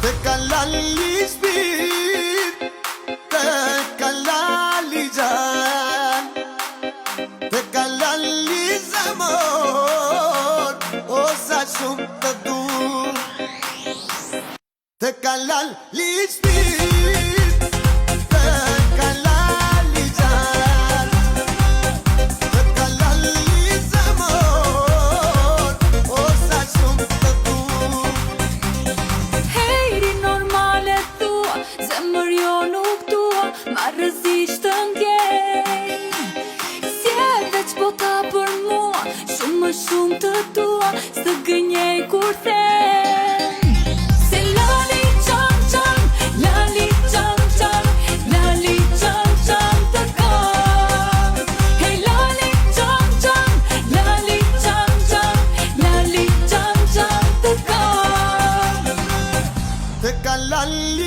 Te kalali shpirë, te kalali gjan, te kalali zemër, o sa shumë të du. Te kalali shpirë, te kalali gjan, te kalali zemër, o sa shumë të du. Zemër jo nuk tua, ma rëzisht të ndjej. Si e veç bota për mua, shumë më shumë të tua, së gënjej kur them. Se lali qam qam, lali qam qam, lali qam qam të kam. Hey lali qam qam, lali qam qam, lali qam qam të kam. Te kalali